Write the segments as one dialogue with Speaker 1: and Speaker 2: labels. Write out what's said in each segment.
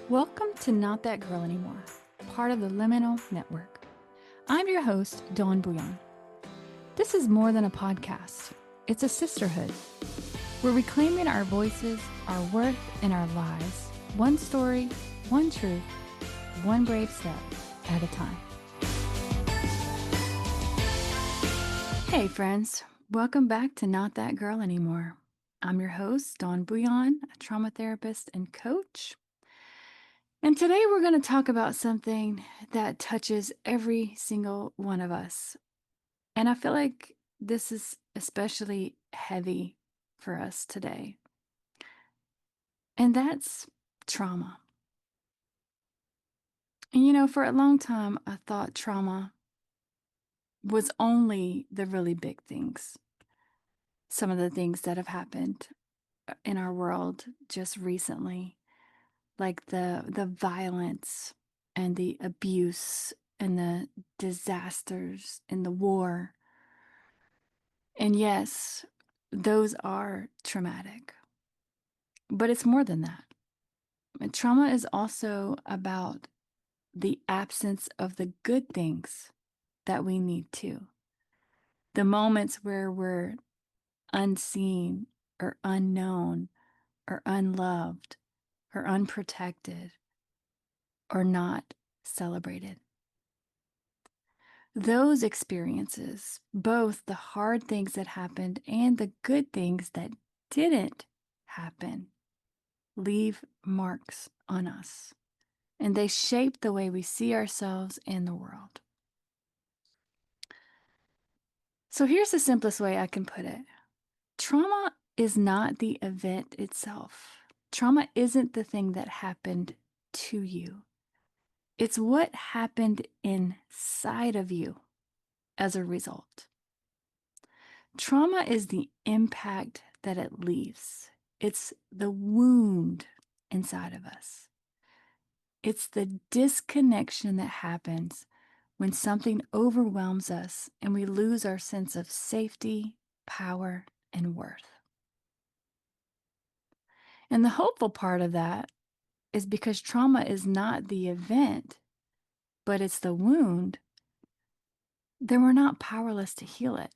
Speaker 1: Welcome to Not That Girl Anymore, part of the Liminal Network. I'm your host, Dawn Bouillon. This is more than a podcast. It's a sisterhood. We're reclaiming our voices, our worth, and our lives. One story, one truth, one brave step at a time. Hey friends, welcome back to Not That Girl Anymore. I'm your host, Dawn Bouillon, a trauma therapist and coach. And today we're going to talk about something that touches every single one of us. And I feel like this is especially heavy for us today. And that's trauma. And for a long time, I thought trauma was only the really big things. Some of the things that have happened in our world just recently, like the violence and the abuse and the disasters and the war. And yes, those are traumatic, but it's more than that. And trauma is also about the absence of the good things that we need too. The moments where we're unseen or unknown or unloved or unprotected or not celebrated. Those experiences, both the hard things that happened and the good things that didn't happen, leave marks on us, and they shape the way we see ourselves and the world. So here's the simplest way I can put it. Trauma is not the event itself. Trauma isn't the thing that happened to you. It's what happened inside of you as a result. Trauma is the impact that it leaves. It's the wound inside of us. It's the disconnection that happens when something overwhelms us and we lose our sense of safety, power, and worth. And the hopeful part of that is because trauma is not the event, but it's the wound, then we're not powerless to heal it.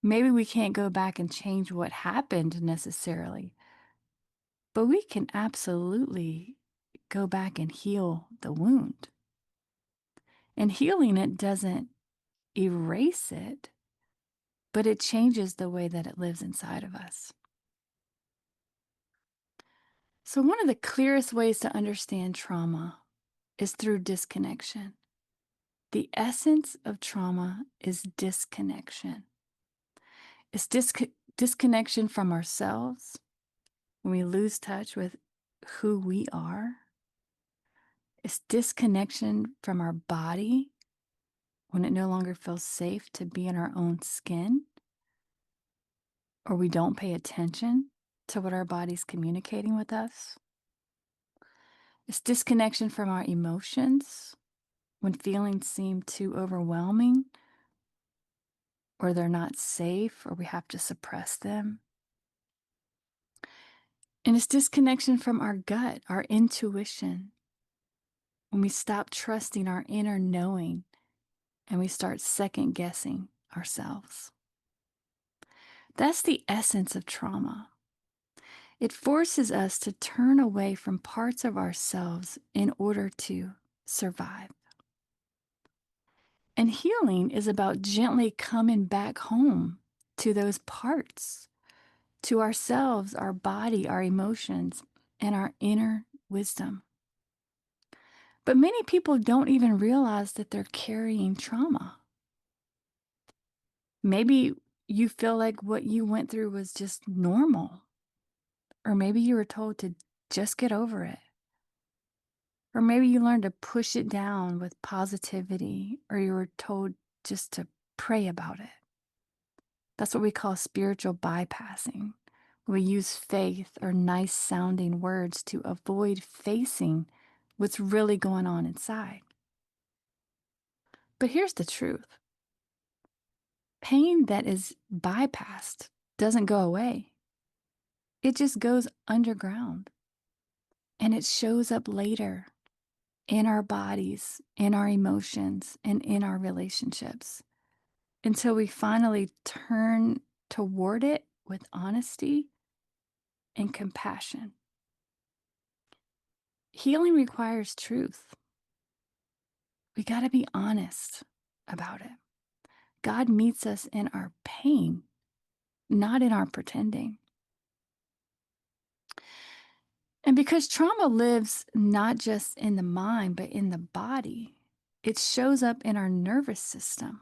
Speaker 1: Maybe we can't go back and change what happened necessarily, but we can absolutely go back and heal the wound. And healing it doesn't erase it, but it changes the way that it lives inside of us. So one of the clearest ways to understand trauma is through disconnection. The essence of trauma is disconnection. It's disconnection from ourselves when we lose touch with who we are. It's disconnection from our body when it no longer feels safe to be in our own skin, or we don't pay attention to what our body's communicating with us. It's disconnection from our emotions when feelings seem too overwhelming, or they're not safe, or we have to suppress them. And it's disconnection from our gut, our intuition, when we stop trusting our inner knowing and we start second guessing ourselves. That's the essence of trauma. It forces us to turn away from parts of ourselves in order to survive. And healing is about gently coming back home to those parts, to ourselves, our body, our emotions, and our inner wisdom. But many people don't even realize that they're carrying trauma. Maybe you feel like what you went through was just normal. Or maybe you were told to just get over it. Or maybe you learned to push it down with positivity, or you were told just to pray about it. That's what we call spiritual bypassing. We use faith or nice sounding words to avoid facing what's really going on inside. But here's the truth. Pain that is bypassed doesn't go away. It just goes underground. And it shows up later in our bodies, in our emotions, and in our relationships until we finally turn toward it with honesty and compassion. Healing requires truth. We got to be honest about it. God meets us in our pain, not in our pretending. And because trauma lives not just in the mind, but in the body, it shows up in our nervous system.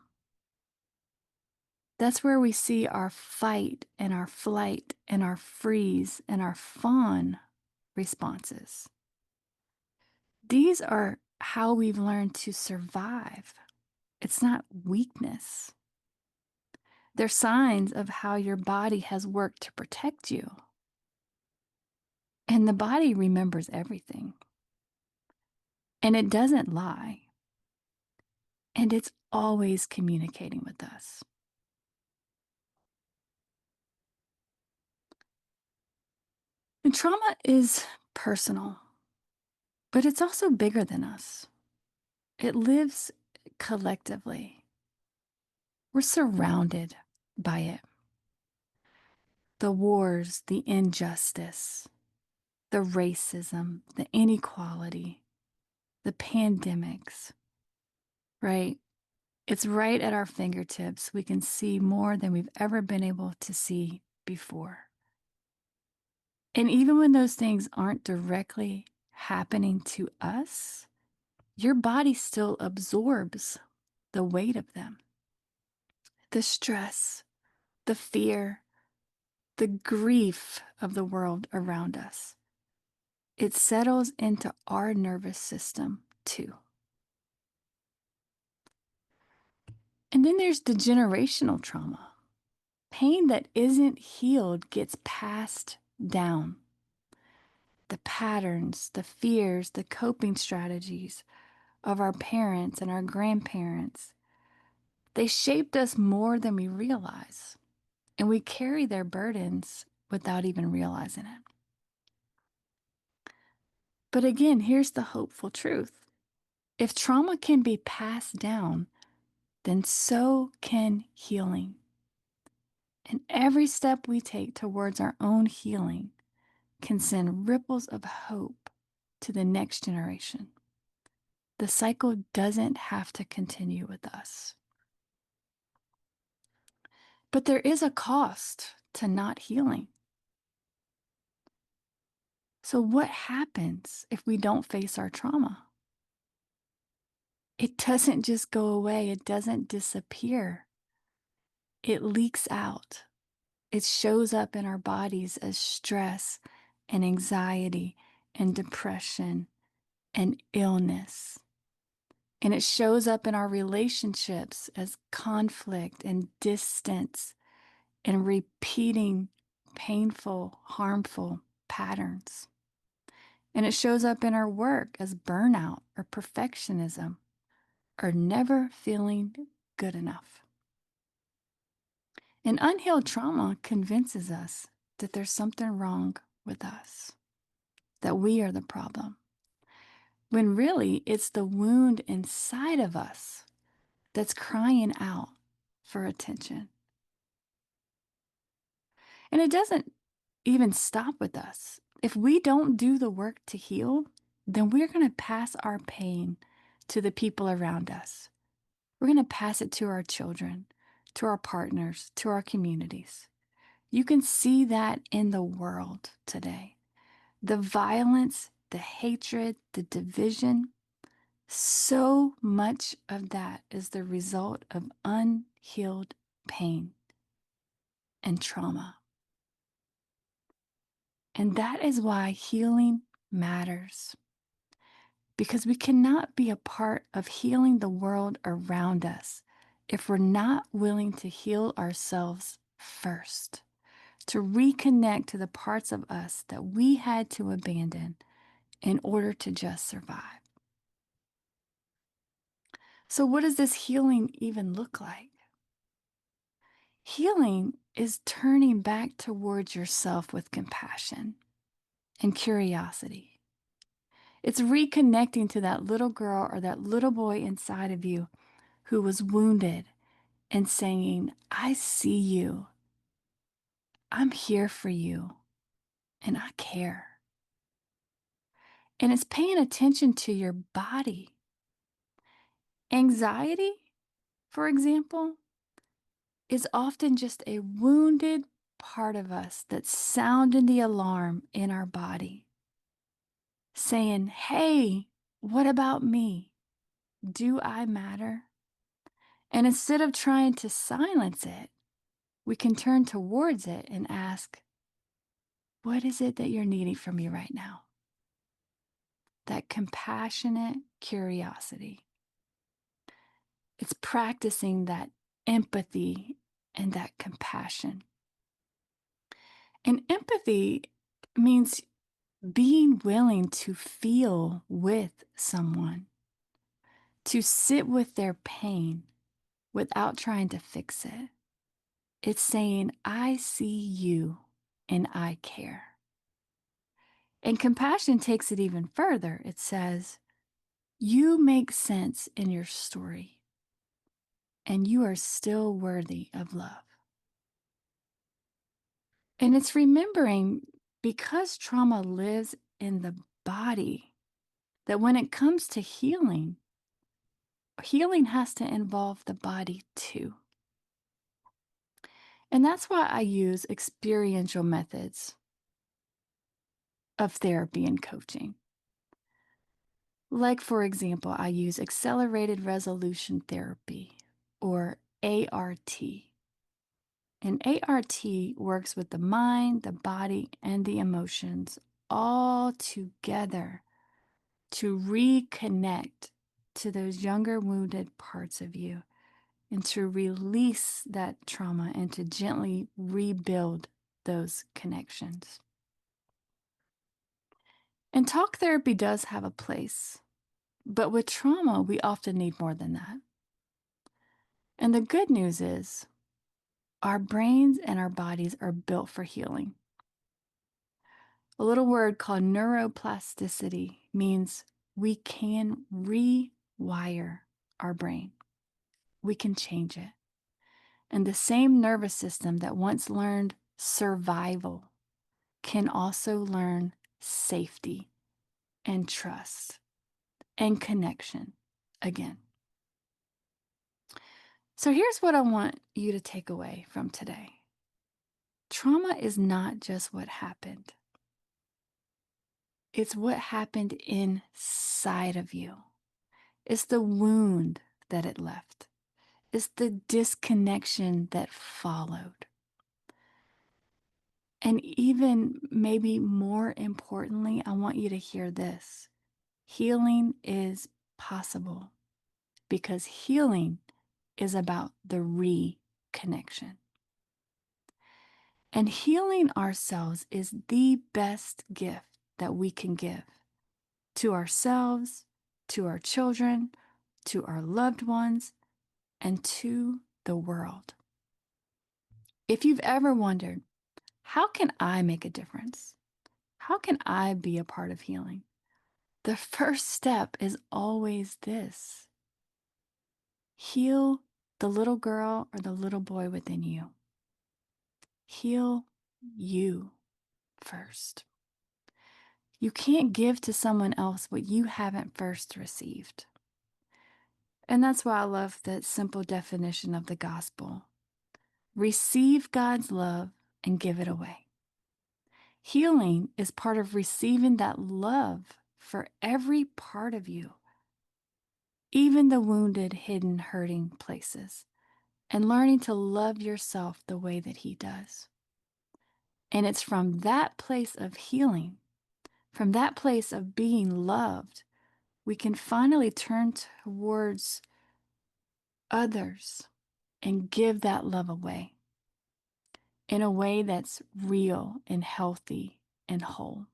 Speaker 1: That's where we see our fight and our flight and our freeze and our fawn responses. These are how we've learned to survive. It's not weakness. They're signs of how your body has worked to protect you. And the body remembers everything. And it doesn't lie. And it's always communicating with us. And trauma is personal, but it's also bigger than us. It lives collectively. We're surrounded by it. The wars, the injustice, the racism, the inequality, the pandemics, right? It's right at our fingertips. We can see more than we've ever been able to see before. And even when those things aren't directly happening to us, your body still absorbs the weight of them. The stress, the fear, the grief of the world around us. It settles into our nervous system too. And then there's the generational trauma. Pain that isn't healed gets passed down. The patterns, the fears, the coping strategies of our parents and our grandparents, they shaped us more than we realize. And we carry their burdens without even realizing it. But again, here's the hopeful truth. If trauma can be passed down, then so can healing. And every step we take towards our own healing can send ripples of hope to the next generation. The cycle doesn't have to continue with us. But there is a cost to not healing. So what happens if we don't face our trauma? It doesn't just go away. It doesn't disappear. It leaks out. It shows up in our bodies as stress and anxiety and depression and illness. And it shows up in our relationships as conflict and distance and repeating painful, harmful patterns. And it shows up in our work as burnout or perfectionism or never feeling good enough. And unhealed trauma convinces us that there's something wrong with us, that we are the problem, when really it's the wound inside of us that's crying out for attention. And it doesn't even stop with us. If we don't do the work to heal, then we're going to pass our pain to the people around us. We're going to pass it to our children, to our partners, to our communities. You can see that in the world today. The violence, the hatred, the division, so much of that is the result of unhealed pain and trauma. And that is why healing matters. Because we cannot be a part of healing the world around us if we're not willing to heal ourselves first, to reconnect to the parts of us that we had to abandon in order to just survive. So, what does this healing even look like? Healing is turning back towards yourself with compassion and curiosity. It's reconnecting to that little girl or that little boy inside of you who was wounded and saying, I see you. I'm here for you and I care. And it's paying attention to your body. Anxiety, for example, is often just a wounded part of us that's sounding the alarm in our body, saying, hey, what about me? Do I matter? And instead of trying to silence it, we can turn towards it and ask, what is it that you're needing from me right now? That compassionate curiosity. It's practicing that empathy and that compassion. And empathy means being willing to feel with someone, to sit with their pain without trying to fix it. It's saying, I see you and I care. And compassion takes it even further. It says, you make sense in your story and you are still worthy of love. And it's remembering, because trauma lives in the body, that when it comes to healing, healing has to involve the body too. And that's why I use experiential methods of therapy and coaching. Like, for example, I use accelerated resolution therapy, or ART. And ART works with the mind, the body, and the emotions all together to reconnect to those younger wounded parts of you and to release that trauma and to gently rebuild those connections. And talk therapy does have a place, but with trauma, we often need more than that. And the good news is our brains and our bodies are built for healing. A little word called neuroplasticity means we can rewire our brain. We can change it. And the same nervous system that once learned survival can also learn safety and trust and connection again. So here's what I want you to take away from today. Trauma is not just what happened. It's what happened inside of you. It's the wound that it left. It's the disconnection that followed. And even maybe more importantly, I want you to hear this. Healing is possible because healing is about the reconnection. And healing ourselves is the best gift that we can give to ourselves, to our children, to our loved ones, and to the world. If you've ever wondered, how can I make a difference? How can I be a part of healing? The first step is always this: heal the little girl or the little boy within you. Heal you first. You can't give to someone else what you haven't first received. And that's why I love that simple definition of the gospel. Receive God's love and give it away. Healing is part of receiving that love for every part of you, even the wounded, hidden, hurting places, and learning to love yourself the way that He does. And it's from that place of healing, from that place of being loved, we can finally turn towards others and give that love away in a way that's real and healthy and whole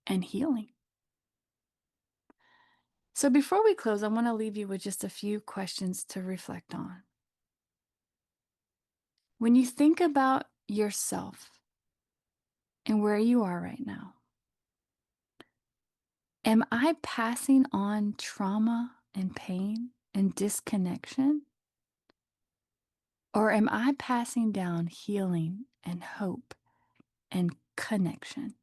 Speaker 1: and healing. So before we close, I want to leave you with just a few questions to reflect on. When you think about yourself and where you are right now, Am I passing on trauma and pain and disconnection? Or am I passing down healing and hope and connection?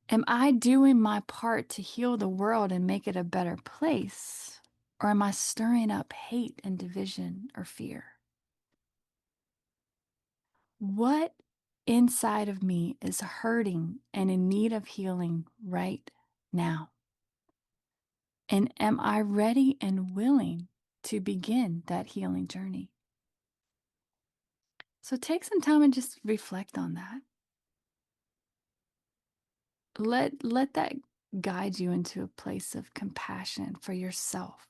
Speaker 1: Am I doing my part to heal the world and make it a better place? Or am I stirring up hate and division or fear? What inside of me is hurting and in need of healing right now? And am I ready and willing to begin that healing journey? So take some time and just reflect on that. Let that guide you into a place of compassion for yourself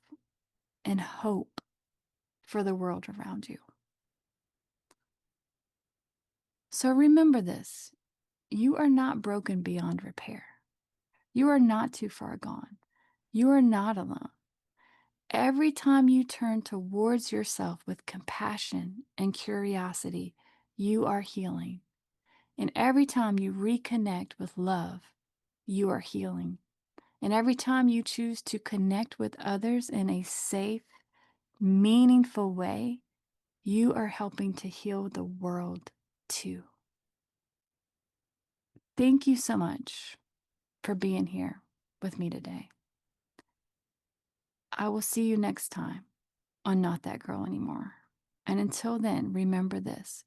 Speaker 1: and hope for the world around you. So remember this: you are not broken beyond repair. You are not too far gone. You are not alone. Every time you turn towards yourself with compassion and curiosity, you are healing. And every time you reconnect with love, you are healing. And every time you choose to connect with others in a safe, meaningful way, you are helping to heal the world too. Thank you so much for being here with me today. I will see you next time on Not That Girl Anymore. And until then, remember this: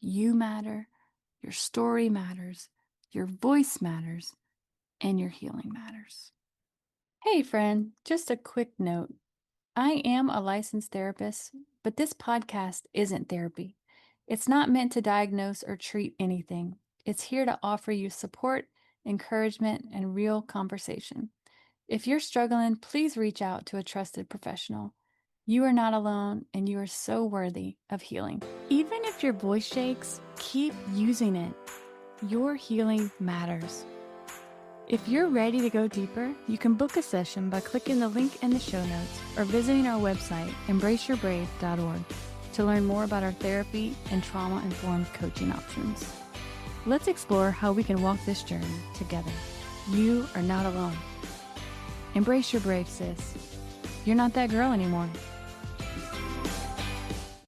Speaker 1: you matter, your story matters, your voice matters, and your healing matters. Hey, friend, just a quick note. I am a licensed therapist, but this podcast isn't therapy. It's not meant to diagnose or treat anything. It's here to offer you support, encouragement, and real conversation. If you're struggling, please reach out to a trusted professional. You are not alone, and you are so worthy of healing. Even if your voice shakes, keep using it. Your healing matters. If you're ready to go deeper, you can book a session by clicking the link in the show notes or visiting our website, embraceyourbrave.org, to learn more about our therapy and trauma-informed coaching options. Let's explore how we can walk this journey together. You are not alone. Embrace your brave, sis. You're not that girl anymore.